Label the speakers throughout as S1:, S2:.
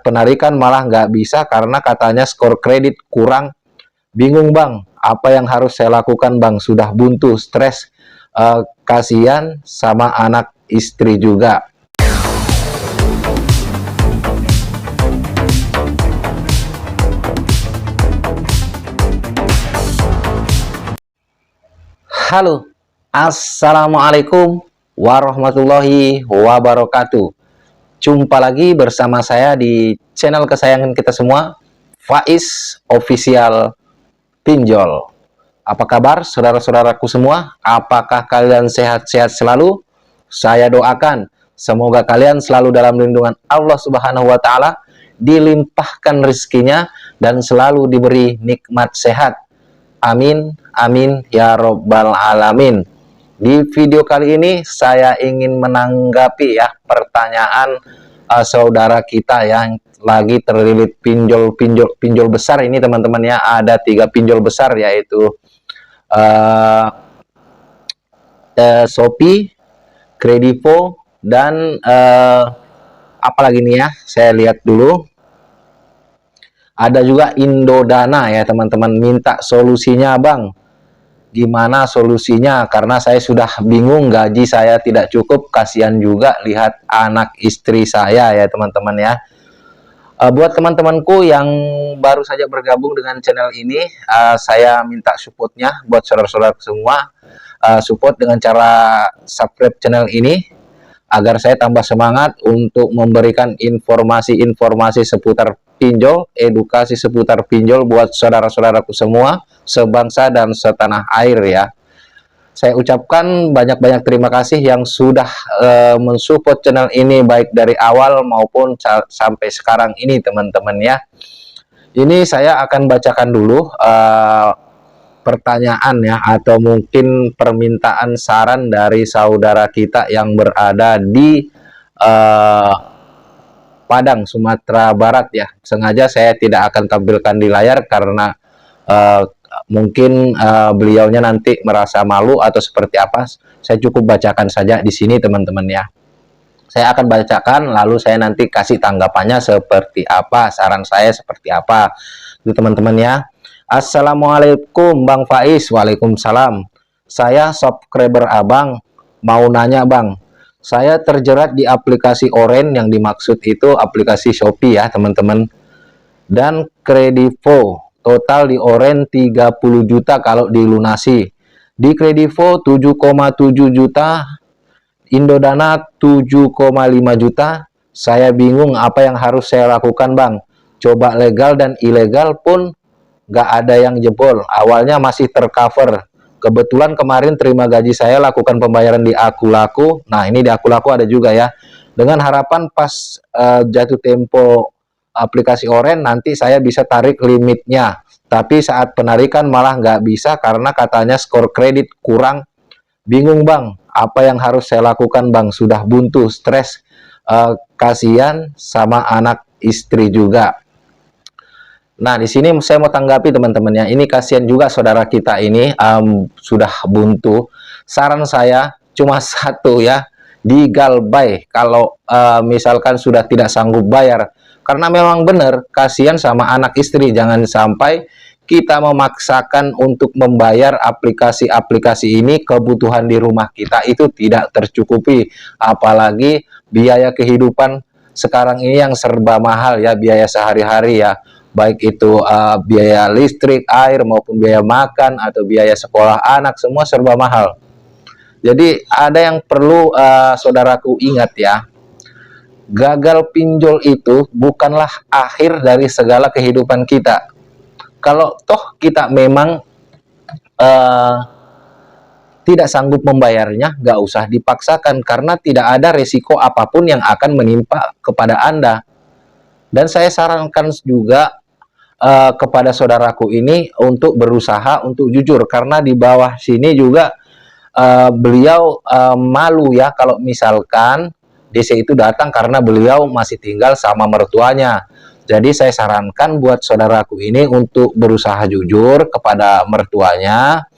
S1: penarikan malah nggak bisa karena katanya skor kredit kurang. Bingung bang, apa yang harus saya lakukan bang? Sudah buntu, stres, kasihan sama anak istri juga. Halo, assalamualaikum warahmatullahi wabarakatuh. Jumpa lagi bersama saya di channel kesayangan kita semua, Faiz Official Pinjol. Apa kabar saudara-saudaraku semua? Apakah kalian sehat-sehat selalu? Saya doakan semoga kalian selalu dalam lindungan Allah Subhanahu wa taala, dilimpahkan rezekinya dan selalu diberi nikmat sehat. Amin, amin, ya robbal alamin. Di video kali ini saya ingin menanggapi ya pertanyaan saudara kita yang lagi terlilit pinjol besar ini teman-teman ya. Ada 3 pinjol besar yaitu Shopee, Kredivo, dan apalagi nih ya, saya lihat dulu. Ada juga Indodana ya teman-teman, minta solusinya bang. Gimana solusinya? Karena saya sudah bingung, gaji saya tidak cukup, kasihan juga lihat anak istri saya ya teman-teman ya. Buat teman-temanku yang baru saja bergabung dengan channel ini, saya minta supportnya buat saudara-saudara semua. Support dengan cara subscribe channel ini agar saya tambah semangat untuk memberikan informasi-informasi seputar pinjol, edukasi seputar pinjol buat saudara-saudaraku semua, sebangsa dan setanah air ya. Saya ucapkan banyak-banyak terima kasih yang sudah mensupport channel ini baik dari awal maupun sampai sekarang ini teman-teman ya. Ini saya akan bacakan dulu pertanyaan ya, atau mungkin permintaan saran dari saudara kita yang berada di Padang, Sumatera Barat ya. Sengaja saya tidak akan tampilkan di layar karena mungkin beliaunya nanti merasa malu atau seperti apa. Saya cukup bacakan saja di sini teman-teman ya. Saya akan bacakan lalu saya nanti kasih tanggapannya seperti apa, saran saya seperti apa. Itu teman-teman ya. Assalamualaikum Bang Faiz. Waalaikumsalam. Saya subscriber abang, mau nanya bang, saya terjerat di aplikasi Oren, yang dimaksud itu aplikasi Shopee ya teman-teman, dan Kredivo. Total di Oren 30 juta kalau dilunasi, di Kredivo 7,7 juta, Indodana 7,5 juta. Saya bingung apa yang harus saya lakukan bang. Coba legal dan ilegal pun nggak ada yang jebol, awalnya masih tercover. Kebetulan kemarin terima gaji saya, lakukan pembayaran di Akulaku. Nah ini di Akulaku ada juga ya, dengan harapan pas jatuh tempo aplikasi Oren nanti saya bisa tarik limitnya, tapi saat penarikan malah nggak bisa karena katanya skor kredit kurang. Bingung bang, apa yang harus saya lakukan bang? Sudah buntu, stres, kasihan sama anak istri juga. Nah, di sini saya mau tanggapi teman-teman ya. Ini kasihan juga saudara kita ini sudah buntu. Saran saya cuma satu ya, digalbay kalau misalkan sudah tidak sanggup bayar. Karena memang benar kasihan sama anak istri. Jangan sampai kita memaksakan untuk membayar aplikasi-aplikasi ini, kebutuhan di rumah kita itu tidak tercukupi. Apalagi biaya kehidupan sekarang ini yang serba mahal ya, biaya sehari-hari ya. Baik itu biaya listrik, air, maupun biaya makan atau biaya sekolah anak, semua serba mahal. Jadi ada yang perlu saudaraku ingat ya, gagal pinjol itu bukanlah akhir dari segala kehidupan kita. Kalau toh kita memang tidak sanggup membayarnya, nggak usah dipaksakan karena tidak ada resiko apapun yang akan menimpa kepada Anda. Dan saya sarankan juga kepada saudaraku ini untuk berusaha untuk jujur, karena di bawah sini juga beliau malu ya kalau misalkan DC itu datang karena beliau masih tinggal sama mertuanya. Jadi saya sarankan buat saudaraku ini untuk berusaha jujur kepada mertuanya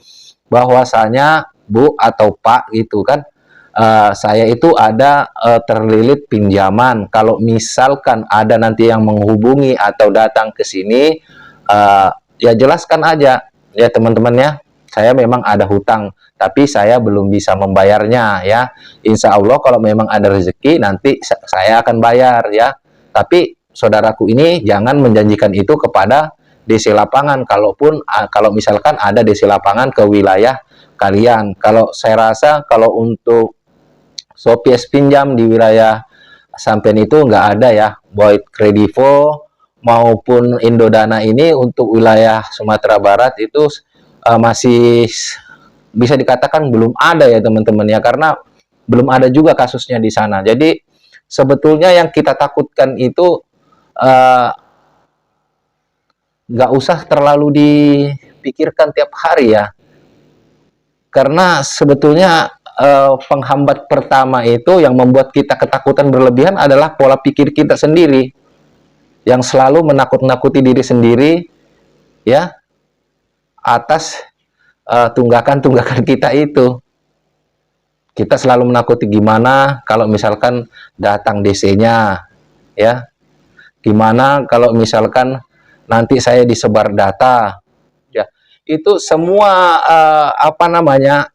S1: bahwasanya Bu atau Pak gitu kan, saya itu ada terlilit pinjaman. Kalau misalkan ada nanti yang menghubungi atau datang ke sini, ya jelaskan aja ya teman-teman ya, saya memang ada hutang, tapi saya belum bisa membayarnya ya. Insya Allah kalau memang ada rezeki nanti saya akan bayar ya. Tapi saudaraku ini jangan menjanjikan itu kepada DC lapangan, kalaupun kalau misalkan ada DC lapangan ke wilayah kalian. Kalau saya rasa kalau untuk Sopies pinjam di wilayah sampean itu nggak ada ya, baik Kredivo maupun Indodana ini untuk wilayah Sumatera Barat itu masih bisa dikatakan belum ada ya teman-teman ya, karena belum ada juga kasusnya di sana. Jadi sebetulnya yang kita takutkan itu nggak usah terlalu dipikirkan tiap hari ya, karena sebetulnya penghambat pertama itu yang membuat kita ketakutan berlebihan adalah pola pikir kita sendiri yang selalu menakut-nakuti diri sendiri ya atas tunggakan-tunggakan kita itu. Kita selalu menakuti gimana kalau misalkan datang DC-nya ya, gimana kalau misalkan nanti saya disebar data ya. Itu semua apa namanya,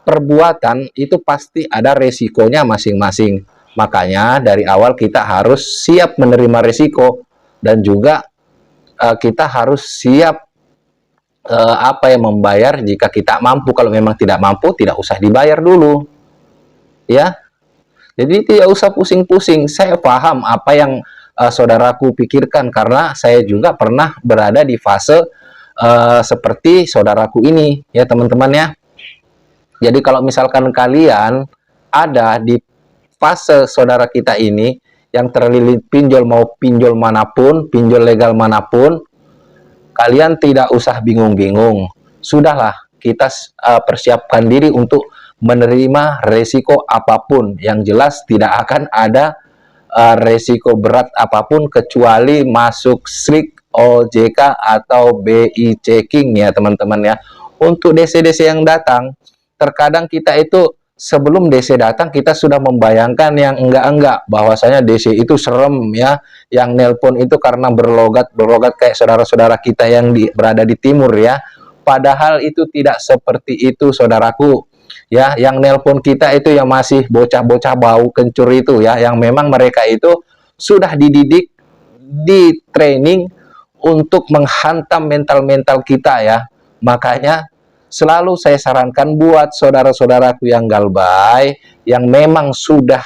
S1: perbuatan itu pasti ada resikonya masing-masing. Makanya dari awal kita harus siap menerima resiko, dan juga kita harus siap apa yang membayar jika kita mampu. Kalau memang tidak mampu, tidak usah dibayar dulu ya. Jadi tidak usah pusing-pusing. Saya paham apa yang saudaraku pikirkan, karena saya juga pernah berada di fase seperti saudaraku ini ya teman-teman ya. Jadi kalau misalkan kalian ada di fase saudara kita ini yang terlilit pinjol, mau pinjol manapun, pinjol legal manapun, kalian tidak usah bingung-bingung. Sudahlah, kita persiapkan diri untuk menerima resiko apapun. Yang jelas tidak akan ada resiko berat apapun kecuali masuk SRIK, OJK atau BI checking ya teman-teman ya. Untuk DC-DC yang datang, terkadang kita itu sebelum DC datang kita sudah membayangkan yang enggak-enggak, bahwasanya DC itu serem ya, yang nelpon itu karena berlogat kayak saudara-saudara kita yang berada di timur ya. Padahal itu tidak seperti itu saudaraku ya. Yang nelpon kita itu yang masih bocah-bocah bau kencur itu ya, yang memang mereka itu sudah dididik, di training untuk menghantam mental-mental kita ya. Makanya selalu saya sarankan buat saudara-saudaraku yang galbay, yang memang sudah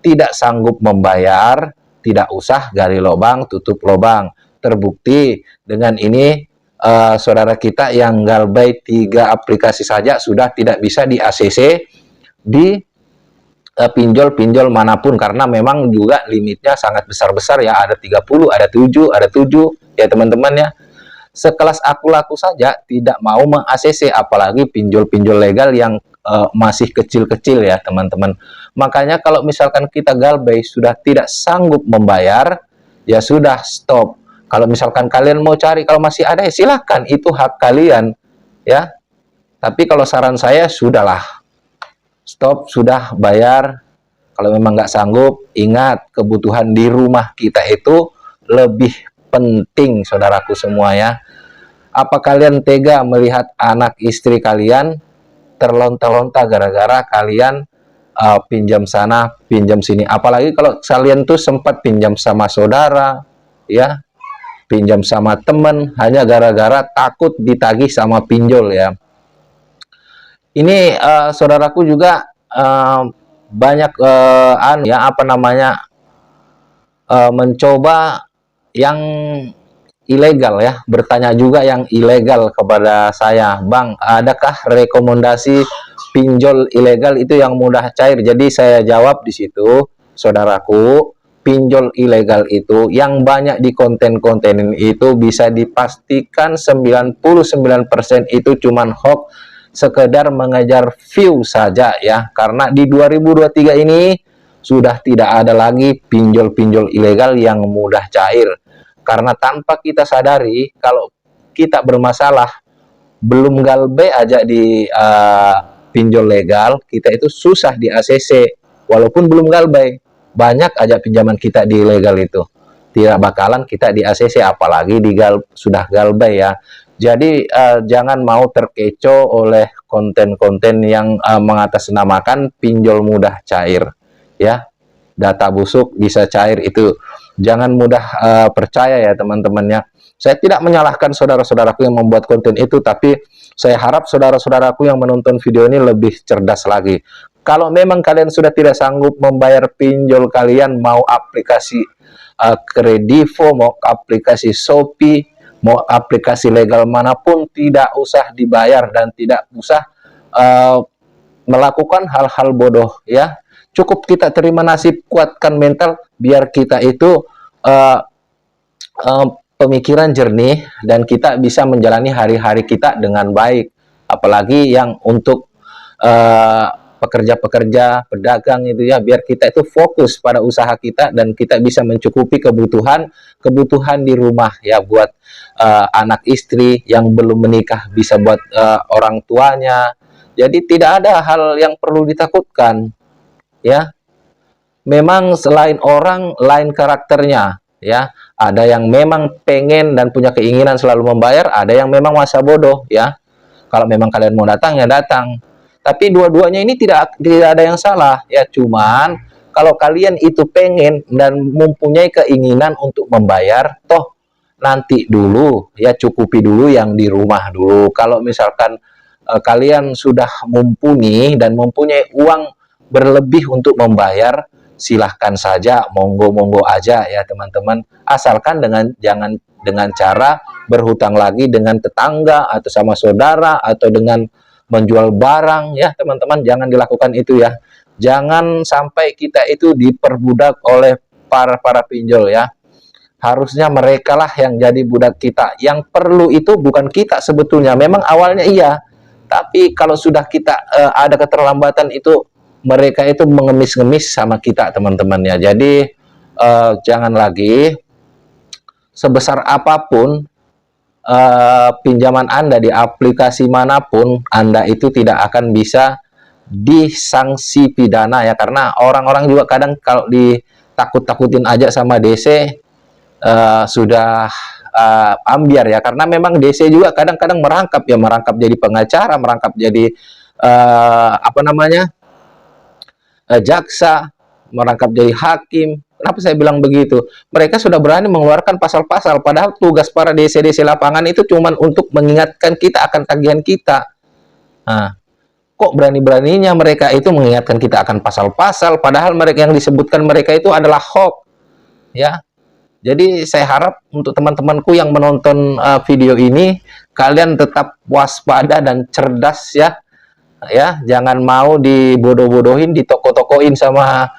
S1: tidak sanggup membayar, tidak usah gali lubang, tutup lubang. Terbukti dengan ini saudara kita yang galbay 3 aplikasi saja sudah tidak bisa di ACC di pinjol-pinjol manapun, karena memang juga limitnya sangat besar-besar ya, ada 30, ada 7 ya teman-teman ya. Sekelas aku laku saja tidak mau meng-ACC, apalagi pinjol-pinjol legal yang masih kecil-kecil ya teman-teman. Makanya kalau misalkan kita galbay sudah tidak sanggup membayar, ya sudah stop. Kalau misalkan kalian mau cari, kalau masih ada ya silahkan, itu hak kalian ya. Tapi kalau saran saya sudahlah, stop, sudah bayar. Kalau memang nggak sanggup, ingat kebutuhan di rumah kita itu lebih penting saudaraku semua ya. Apa kalian tega melihat anak istri kalian terlonta-lonta gara-gara kalian pinjam sana, pinjam sini? Apalagi kalau kalian tuh sempat pinjam sama saudara ya, pinjam sama teman, hanya gara-gara takut ditagih sama pinjol ya. Ini saudaraku juga banyak ya apa namanya, mencoba yang ilegal ya, bertanya juga yang ilegal kepada saya, Bang, adakah rekomendasi pinjol ilegal itu yang mudah cair? Jadi saya jawab di situ, saudaraku, pinjol ilegal itu yang banyak di konten-konten itu bisa dipastikan 99% itu cuman hoax, sekedar mengejar view saja ya. Karena di 2023 ini sudah tidak ada lagi pinjol-pinjol ilegal yang mudah cair. Karena tanpa kita sadari, kalau kita bermasalah, belum galbay aja di pinjol legal, kita itu susah di ACC, walaupun belum galbay. Banyak aja pinjaman kita di legal itu. Tidak bakalan kita di ACC, apalagi sudah galbay ya. Jadi jangan mau terkecoh oleh konten-konten yang mengatasnamakan pinjol mudah cair. Ya, data busuk bisa cair itu. Jangan mudah percaya ya teman-temannya. Saya tidak menyalahkan saudara-saudaraku yang membuat konten itu, tapi saya harap saudara-saudaraku yang menonton video ini lebih cerdas lagi. Kalau memang kalian sudah tidak sanggup membayar pinjol kalian, mau aplikasi Kredivo, mau aplikasi Shopee, mau aplikasi legal manapun, tidak usah dibayar dan tidak usah melakukan hal-hal bodoh ya. Cukup kita terima nasib, kuatkan mental, biar kita itu pemikiran jernih dan kita bisa menjalani hari-hari kita dengan baik. Apalagi yang untuk pekerja-pekerja, pedagang itu ya, biar kita itu fokus pada usaha kita dan kita bisa mencukupi kebutuhan di rumah ya, buat anak istri yang belum menikah, bisa buat orang tuanya. Jadi tidak ada hal yang perlu ditakutkan ya. Memang selain orang, lain karakternya ya. Ada yang memang pengen dan punya keinginan selalu membayar, ada yang memang masa bodoh ya. Kalau memang kalian mau datang ya datang. Tapi dua-duanya ini tidak ada yang salah ya. Cuman kalau kalian itu pengen dan mempunyai keinginan untuk membayar, toh nanti dulu ya, cukupi dulu yang di rumah dulu. Kalau misalkan kalian sudah mumpuni dan mempunyai uang berlebih untuk membayar, silahkan saja, monggo-monggo aja ya teman-teman, asalkan jangan dengan cara berhutang lagi dengan tetangga atau sama saudara atau dengan menjual barang ya teman-teman. Jangan dilakukan itu ya. Jangan sampai kita itu diperbudak oleh para pinjol ya. Harusnya mereka lah yang jadi budak kita. Yang perlu itu bukan kita sebetulnya. Memang awalnya iya, tapi kalau sudah kita ada keterlambatan itu, mereka itu mengemis-ngemis sama kita teman-teman ya. Jadi jangan lagi, sebesar apapun pinjaman Anda di aplikasi manapun, Anda itu tidak akan bisa disanksi pidana ya. Karena orang-orang juga kadang kalau ditakut-takutin aja sama DC sudah ambiar ya. Karena memang DC juga kadang-kadang merangkap ya, merangkap jadi pengacara, merangkap jadi jaksa, merangkap jadi hakim. Kenapa saya bilang begitu? Mereka sudah berani mengeluarkan pasal-pasal, padahal tugas para DC-DC lapangan itu cuma untuk mengingatkan kita akan tagihan kita. Nah, kok berani-beraninya mereka itu mengingatkan kita akan pasal-pasal, padahal mereka yang disebutkan mereka itu adalah hoax ya. Jadi saya harap untuk teman-temanku yang menonton video ini, kalian tetap waspada dan cerdas ya. Ya, jangan mau dibodoh-bodohin, ditoko-tokoin sama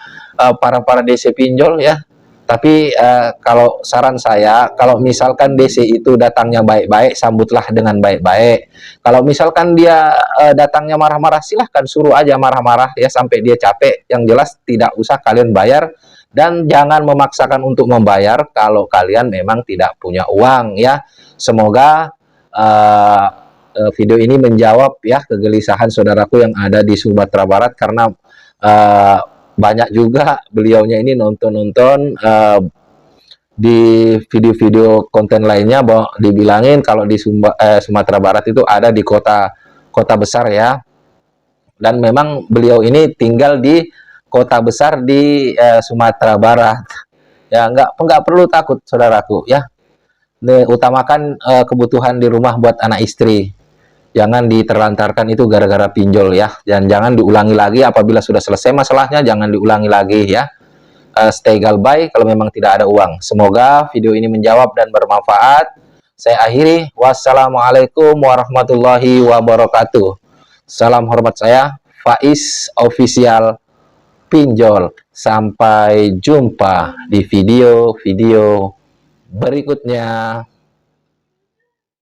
S1: para DC pinjol ya. Tapi kalau saran saya, kalau misalkan DC itu datangnya baik-baik, sambutlah dengan baik-baik. Kalau misalkan dia datangnya marah-marah, silahkan suruh aja marah-marah ya sampai dia capek. Yang jelas tidak usah kalian bayar, dan jangan memaksakan untuk membayar kalau kalian memang tidak punya uang ya. Semoga video ini menjawab ya kegelisahan saudaraku yang ada di Sumatera Barat, karena banyak juga beliaunya ini nonton di video-video konten lainnya bahwa dibilangin kalau di Sumatera Barat itu ada di kota besar ya, dan memang beliau ini tinggal di kota besar di Sumatera Barat ya. Nggak perlu takut saudaraku ya. Utamakan kebutuhan di rumah buat anak istri. Jangan diterlantarkan itu gara-gara pinjol ya. Dan jangan diulangi lagi apabila sudah selesai masalahnya, jangan diulangi lagi ya. Stay galbay kalau memang tidak ada uang. Semoga video ini menjawab dan bermanfaat. Saya akhiri. Wassalamualaikum warahmatullahi wabarakatuh. Salam hormat saya, Faiz Official Pinjol. Sampai jumpa di video-video berikutnya.